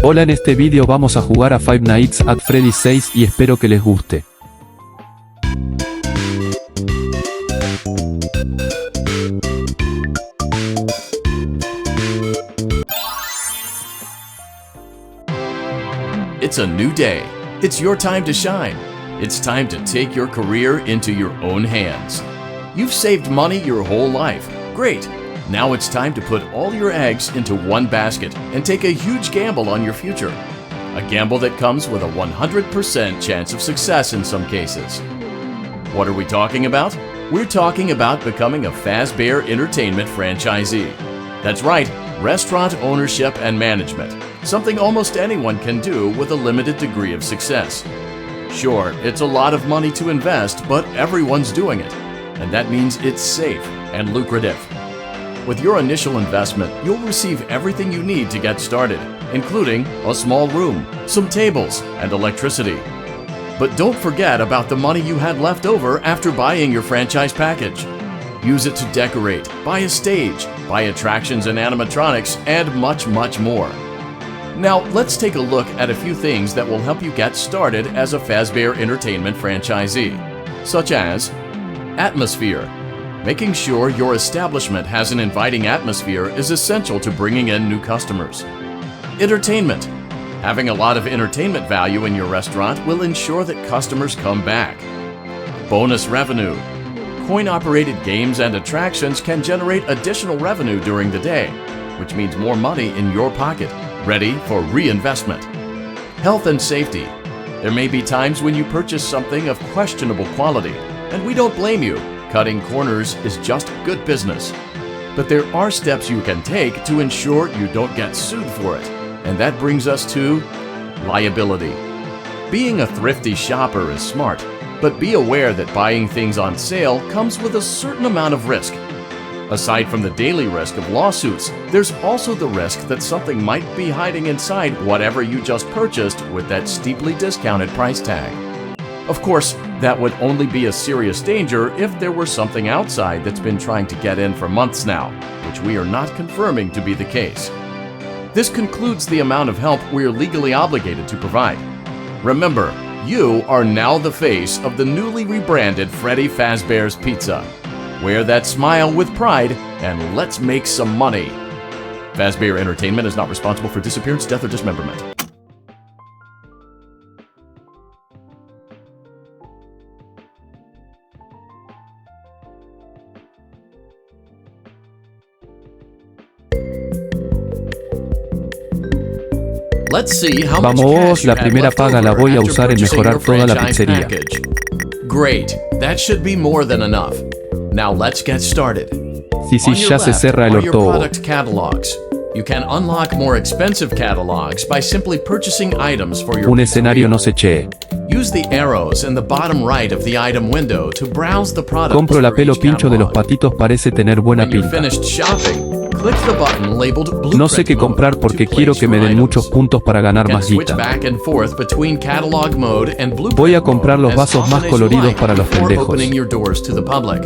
Hola, en este vídeo vamos a jugar a Five Nights at Freddy's 6 y espero que les guste. It's a new day. It's your time to shine. It's time to take your career into your own hands. You've saved money your whole life. Great. Now it's time to put all your eggs into one basket and take a huge gamble on your future. A gamble that comes with a 100% chance of success in some cases. What are we talking about? We're talking about becoming a Fazbear Entertainment franchisee. That's right, restaurant ownership and management. Something almost anyone can do with a limited degree of success. Sure, it's a lot of money to invest, but everyone's doing it. And that means it's safe and lucrative. With your initial investment, you'll receive everything you need to get started, including a small room, some tables, and electricity. But don't forget about the money you had left over after buying your franchise package. Use it to decorate, buy a stage, buy attractions and animatronics, and much, much more. Now, let's take a look at a few things that will help you get started as a Fazbear Entertainment franchisee, such as atmosphere. Making sure your establishment has an inviting atmosphere is essential to bringing in new customers. Entertainment. Having a lot of entertainment value in your restaurant will ensure that customers come back. Bonus revenue. Coin-operated games and attractions can generate additional revenue during the day, which means more money in your pocket, ready for reinvestment. Health and safety. There may be times when you purchase something of questionable quality, and we don't blame you. Cutting corners is just good business. But there are steps you can take to ensure you don't get sued for it. And that brings us to liability. Being a thrifty shopper is smart, but be aware that buying things on sale comes with a certain amount of risk. Aside from the daily risk of lawsuits, there's also the risk that something might be hiding inside whatever you just purchased with that steeply discounted price tag. Of course, that would only be a serious danger if there were something outside that's been trying to get in for months now, which we are not confirming to be the case. This concludes the amount of help we are legally obligated to provide. Remember, you are now the face of the newly rebranded Freddy Fazbear's Pizza. Wear that smile with pride and let's make some money. Fazbear Entertainment is not responsible for disappearance, death, or dismemberment. Let's see how much Vamos, cash you la had primera left paga la over voy a after usar en purchasing mejorar your toda la franchise pizzería. package. Great, that should be more than enough. Now let's get started. Sí, On your ya se left cerra el are your orto. product catalogs. You can unlock more expensive catalogs by simply purchasing items for your Un escenario no se che. Use the arrows in the bottom right of the item window to browse the products Compro la for pelo each pincho de los catalog. patitos, parece tener buena When you're pinta. finished shopping, click the button labeled Blueprint No sé qué comprar Mode porque to quiero place que me your den items. muchos puntos para ganar You can más switch guita. back and forth between catalog mode and Blueprint Voy a comprar mode los as vasos often más as you coloridos like para los before pendejos. opening your doors to the public.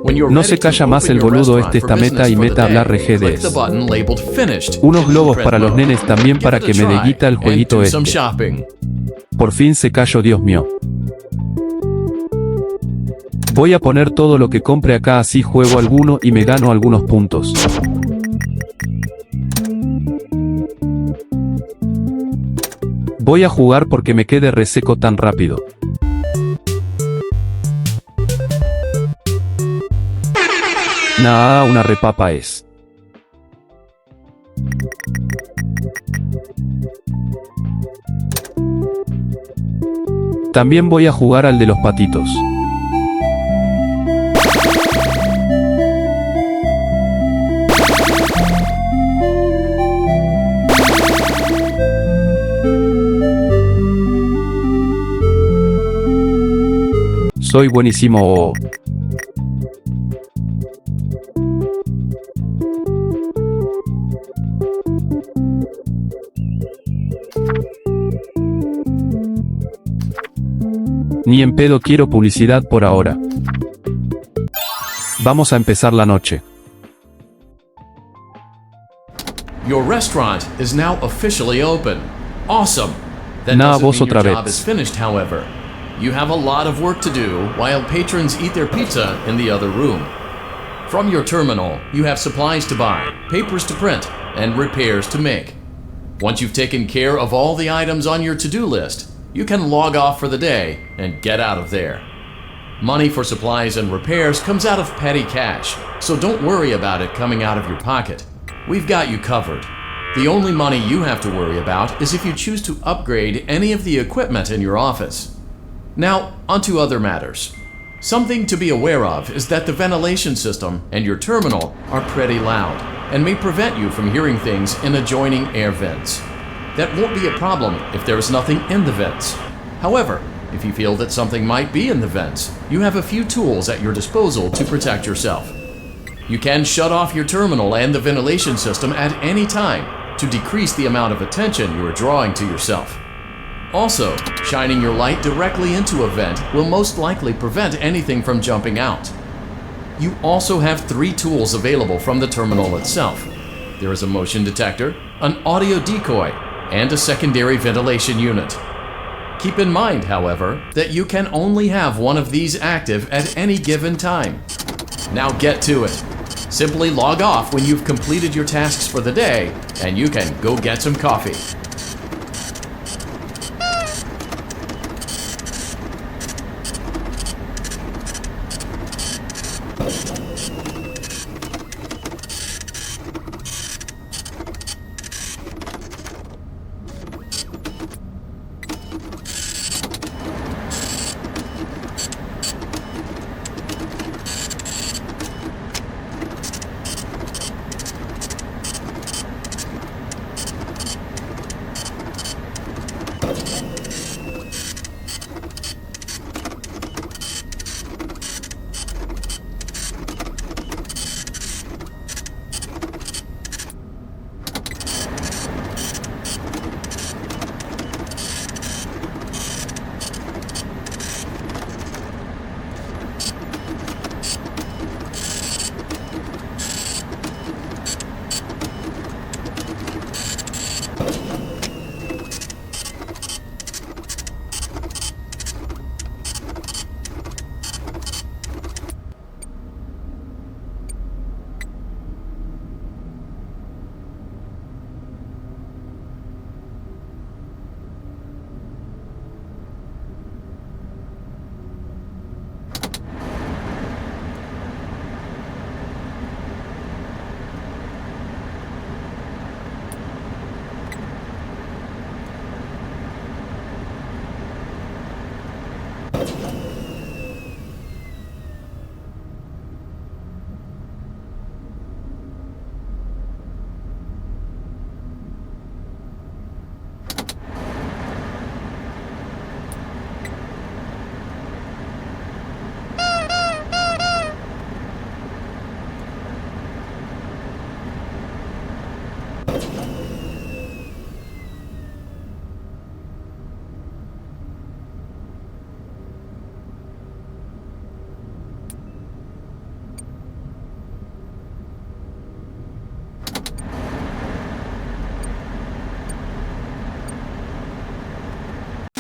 When you're No ready se to calla más open el your boludo restaurant esta for meta business y for the meta a hablar day, click the rejedes. button labeled Finished Unos in globos Blueprint para los mode. nenes también Give para it a que me dé try guita el and jueguito do some este. shopping. Por fin se cayó, Dios mío. Voy a poner todo lo que compre acá, así juego alguno y me gano algunos puntos. Voy a jugar porque me quede reseco tan rápido. Nah, una repapa es. También voy a jugar al de los patitos. Soy buenísimo. Ni en pedo quiero publicidad por ahora. Vamos a empezar la noche. Your restaurant is now officially open. Awesome! That Nah, doesn't vos mean your otra job vez. is finished, however. You have a lot of work to do while patrons eat their pizza in the other room. From your terminal, you have supplies to buy, papers to print, and repairs to make. Once you've taken care of all the items on your to-do list, you can log off for the day and get out of there. Money for supplies and repairs comes out of petty cash, so don't worry about it coming out of your pocket. We've got you covered. The only money you have to worry about is if you choose to upgrade any of the equipment in your office. Now, onto other matters. Something to be aware of is that the ventilation system and your terminal are pretty loud and may prevent you from hearing things in adjoining air vents. That won't be a problem if there is nothing in the vents. However, if you feel that something might be in the vents, you have a few tools at your disposal to protect yourself. You can shut off your terminal and the ventilation system at any time to decrease the amount of attention you are drawing to yourself. Also, shining your light directly into a vent will most likely prevent anything from jumping out. You also have 3 tools available from the terminal itself. There is a motion detector, an audio decoy, and a secondary ventilation unit. Keep in mind, however, that you can only have one of these active at any given time. Now get to it. Simply log off when you've completed your tasks for the day, and you can go get some coffee.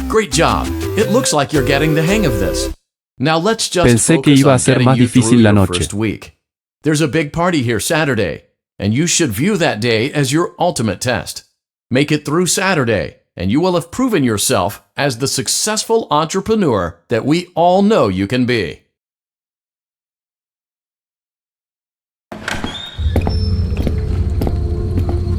Great job! It looks like you're getting the hang of this. Now let's just Pensé que focus iba a on ser getting más you through difícil la your noche. first week. There's a big party here Saturday, and you should view that day as your ultimate test. Make it through Saturday, and you will have proven yourself as the successful entrepreneur that we all know you can be.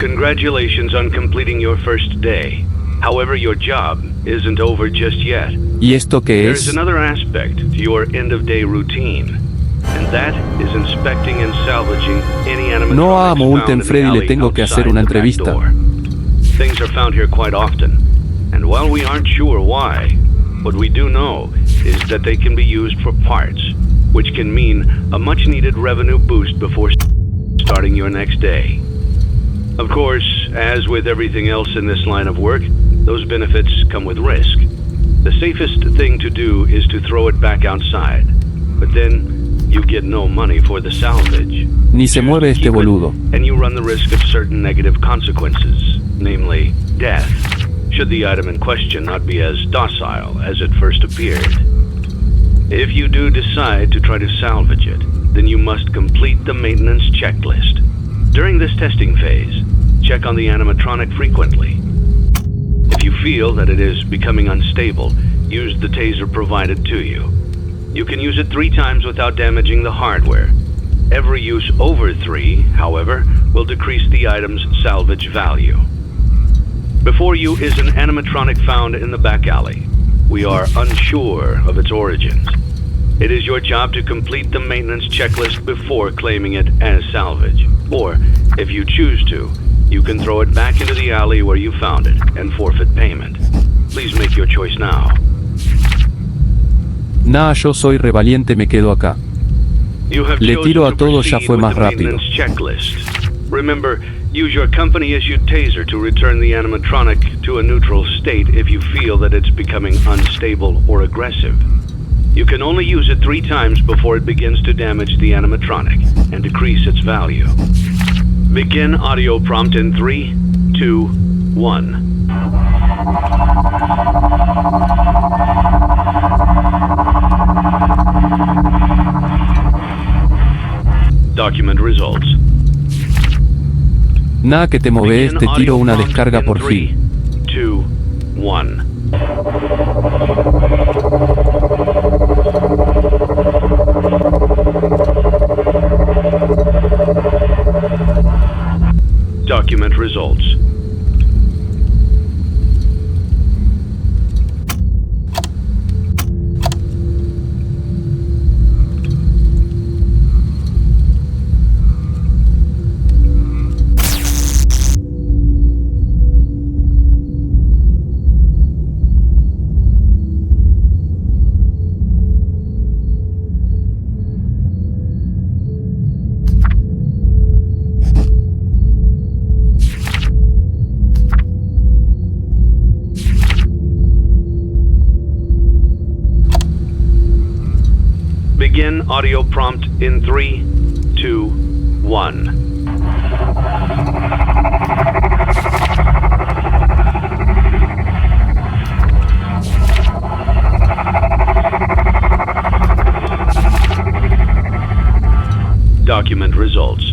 Congratulations on completing your first day. However, your job isn't over just yet. ¿Y esto qué There's es? another aspect to your end-of-day routine, and that is inspecting and salvaging any animatronics No amo un found in the Freddy, le alley tengo que hacer outside una the back entrevista. door. Things are found here quite often, and while we aren't sure why, what we do know is that they can be used for parts, which can mean a much-needed revenue boost before starting your next day. Of course, as with everything else in this line of work, those benefits come with risk. The safest thing to do is to throw it back outside, but then you get no money for the salvage. Ni se mueve este boludo. And you run the risk of certain negative consequences, namely death, should the item in question not be as docile as it first appeared. If you do decide to try to salvage it, then you must complete the maintenance checklist. During this testing phase, check on the animatronic frequently. If you feel that it is becoming unstable, use the taser provided to you. You can use it 3 times without damaging the hardware. Every use over 3, however, will decrease the item's salvage value. Before you is an animatronic found in the back alley. We are unsure of its origins. It is your job to complete the maintenance checklist before claiming it as salvage. Or, if you choose to, you can throw it back into the alley where you found it and forfeit payment. Please make your choice now. Nah, yo soy revaliente, me quedo acá. Le tiro a todo, ya fue más rápido. Remember, use your company-issued taser to return the animatronic to a neutral state if you feel that it's becoming unstable or aggressive. You can only use it 3 times before it begins to damage the animatronic and decrease its value. Begin audio prompt in 3, 2, 1. Document results. Nah, que te moves, te tiro una descarga por fin. 3, 2, 1. Document results. Begin audio prompt in 3, 2, 1. Document results.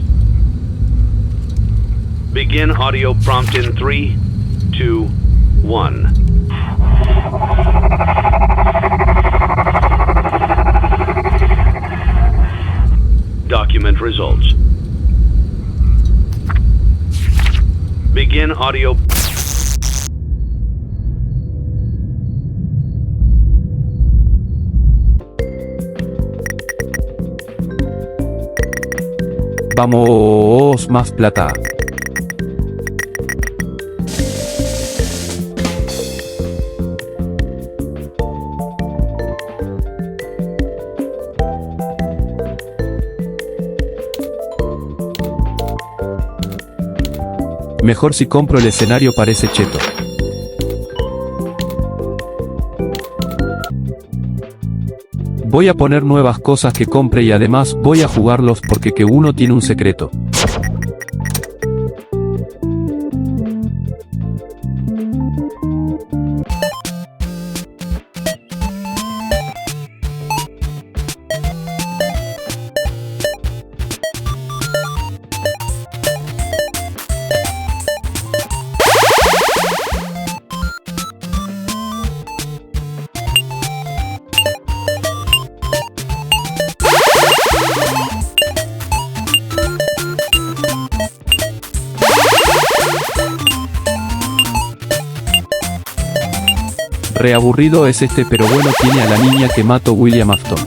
Begin audio prompt in 3, 2, 1. Document results. Begin audio. Vamos, más plata. Mejor si compro el escenario, parece cheto. Voy a poner nuevas cosas que compre y además voy a jugarlos porque que uno tiene un secreto. Reaburrido es este, pero bueno, tiene a la niña que mató William Afton.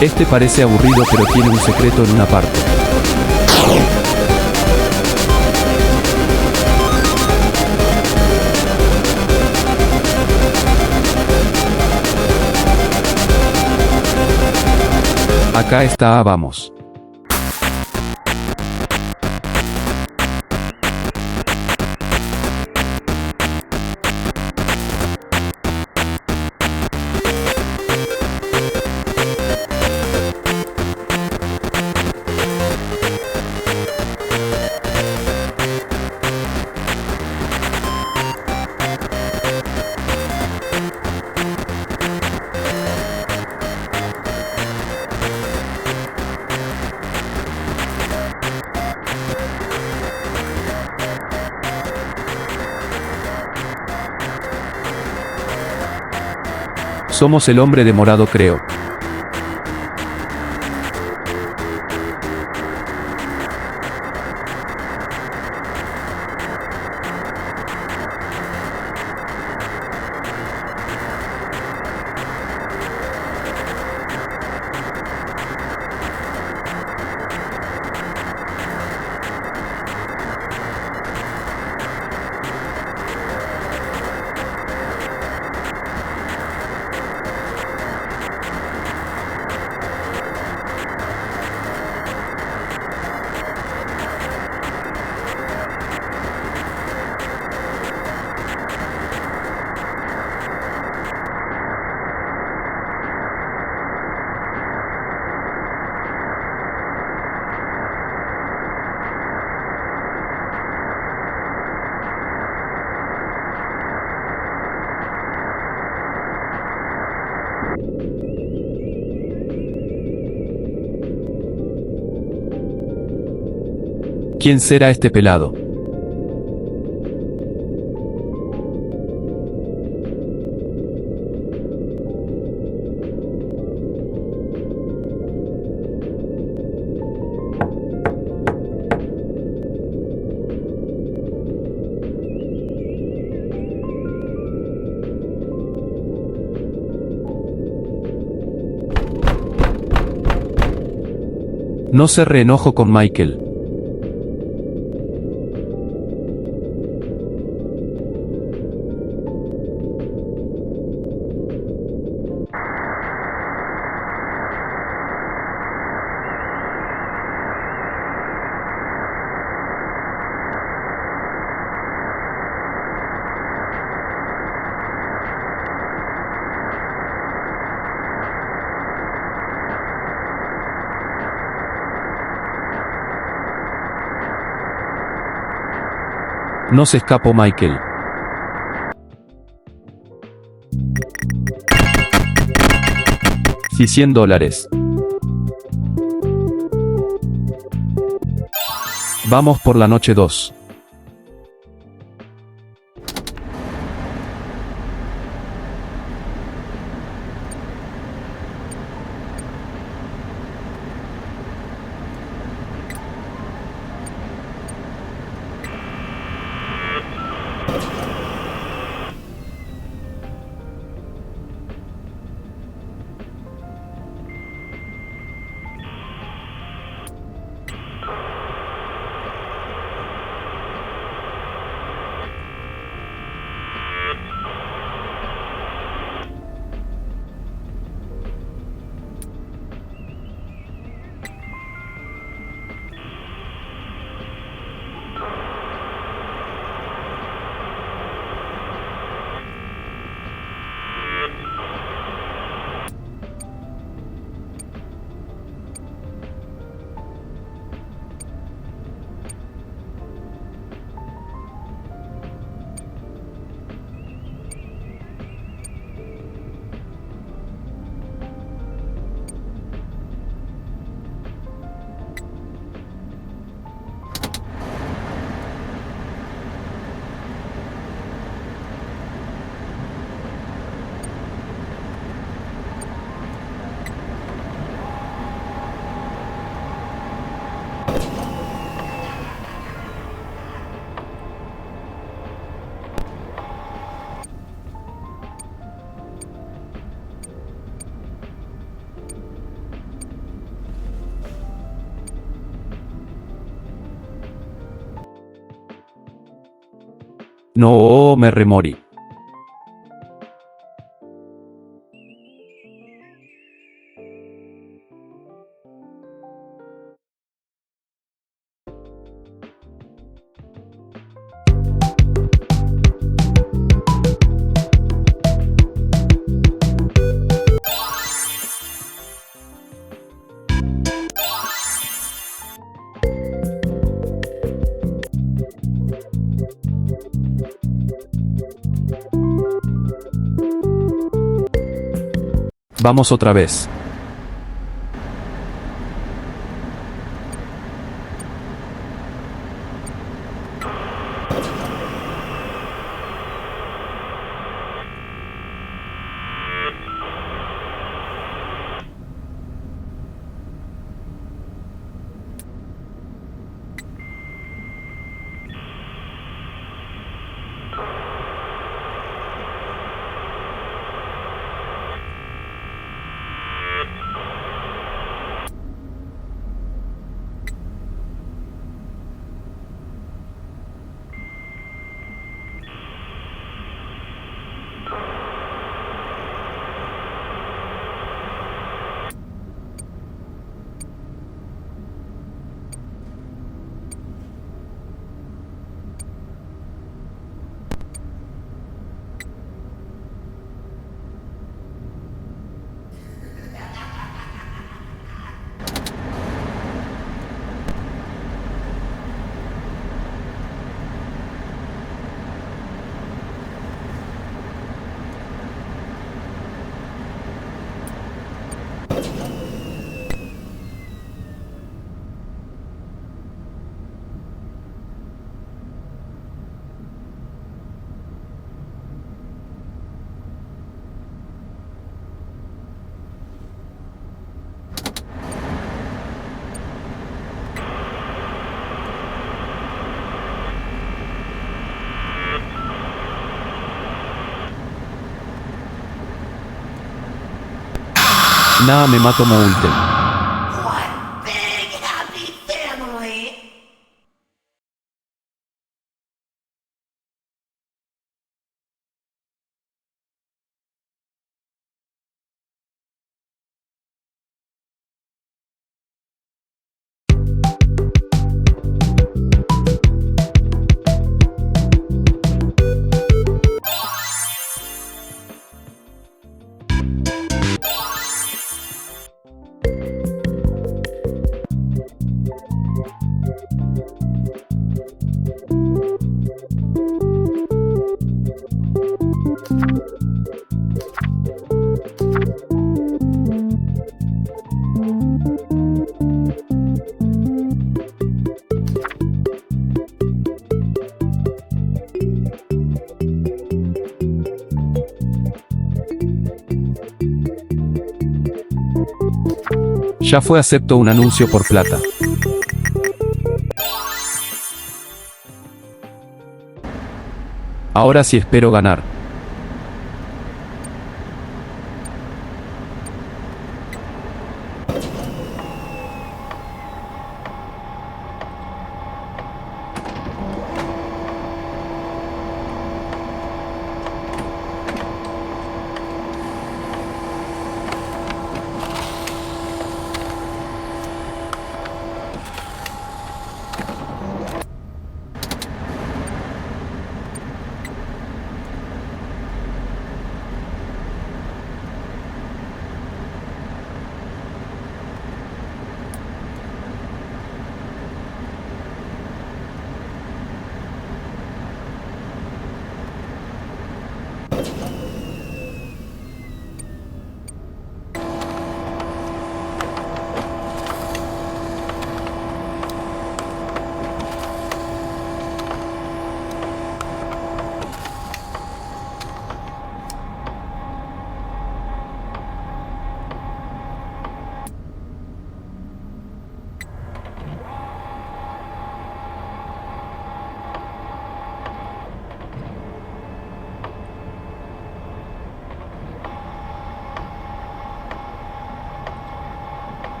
Este parece aburrido pero tiene un secreto en una parte. Acá está, vamos. Somos el hombre de morado, creo. ¿Quién será este pelado? No se reenojo con Michael. No se escapó Michael. Sí, $100. Vamos por la noche 2. No, me remorí. Vamos otra vez. Nada, me mato Moulten. One big happy family. Ya fue, acepto un anuncio por plata. Ahora sí espero ganar.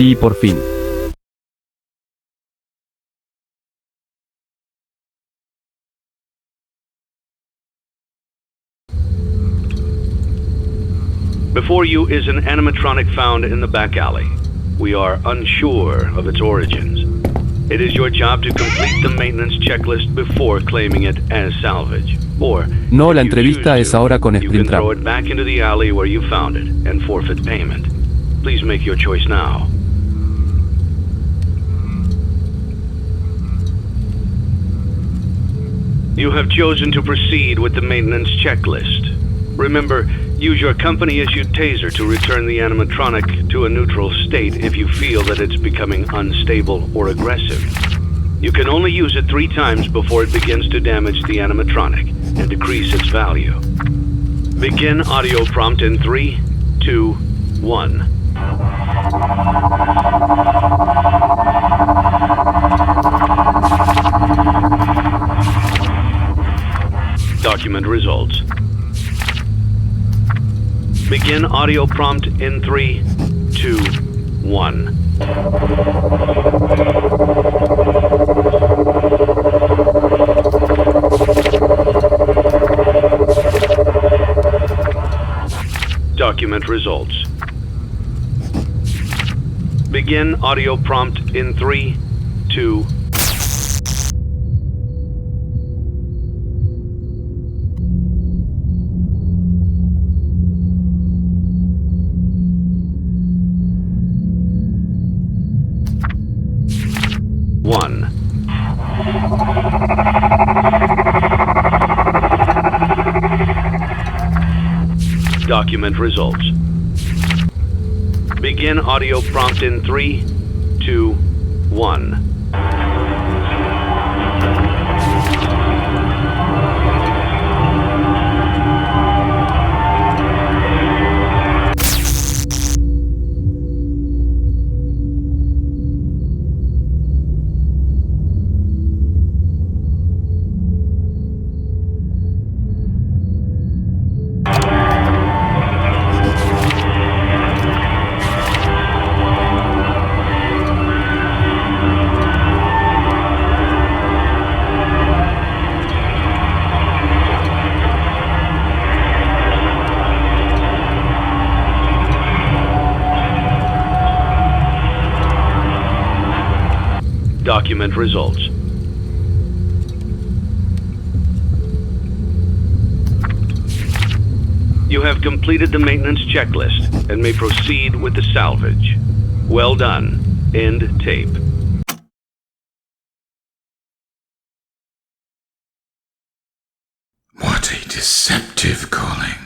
Sí, por fin. Before you is an animatronic found in the back alley. We are unsure of its origins. It is your job to complete the maintenance checklist before claiming it as salvage. Or, No, if la you entrevista choose es to, ahora con you can Springtrap. throw it back into the alley where you found it and forfeit payment. Please make your choice now. You have chosen to proceed with the maintenance checklist. Remember, use your company-issued taser to return the animatronic to a neutral state if you feel that it's becoming unstable or aggressive. You can only use it 3 times before it begins to damage the animatronic and decrease its value. Begin audio prompt in 3, 2, 1. Document results. Begin audio prompt in 3, 2, 1. Document results. Begin audio prompt in 3, 2, 1. Document results. Begin audio prompt in 3, 2, 1. Document results. You have completed the maintenance checklist and may proceed with the salvage. Well done. End tape. What a deceptive calling.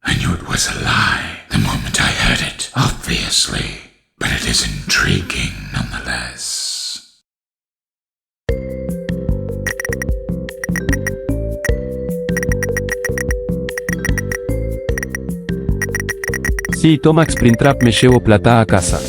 I knew it was a lie the moment I heard it, obviously, but it is intriguing nonetheless. Sí, toma Springtrap, me llevo plata a casa.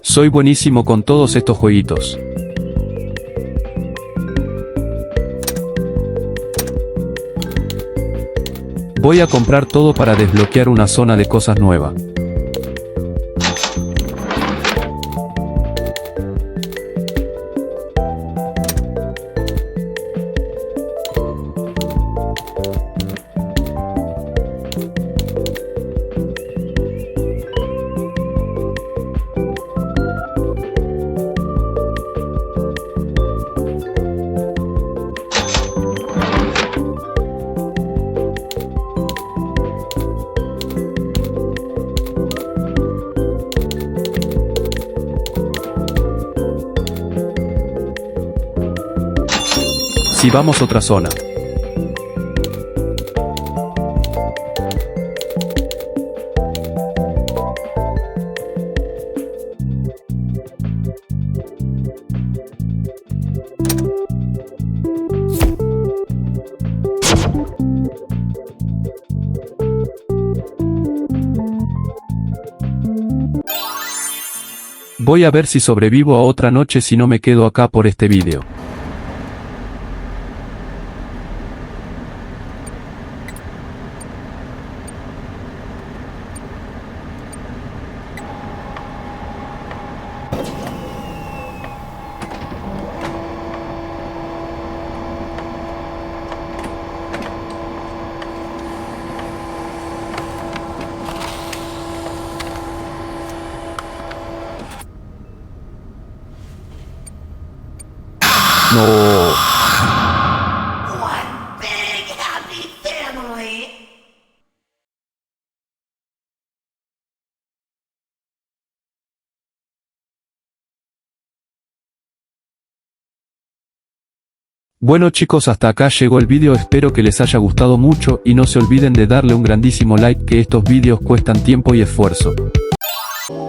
Soy buenísimo con todos estos jueguitos. Voy a comprar todo para desbloquear una zona de cosas nueva. Si vamos a otra zona. Voy a ver si sobrevivo a otra noche si no me quedo acá por este vídeo. No. One big happy family. Bueno chicos, hasta acá llegó el vídeo, espero que les haya gustado mucho y no se olviden de darle un grandísimo like, que estos vídeos cuestan tiempo y esfuerzo.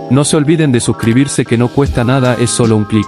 No se olviden de suscribirse, que no cuesta nada, es solo un clic.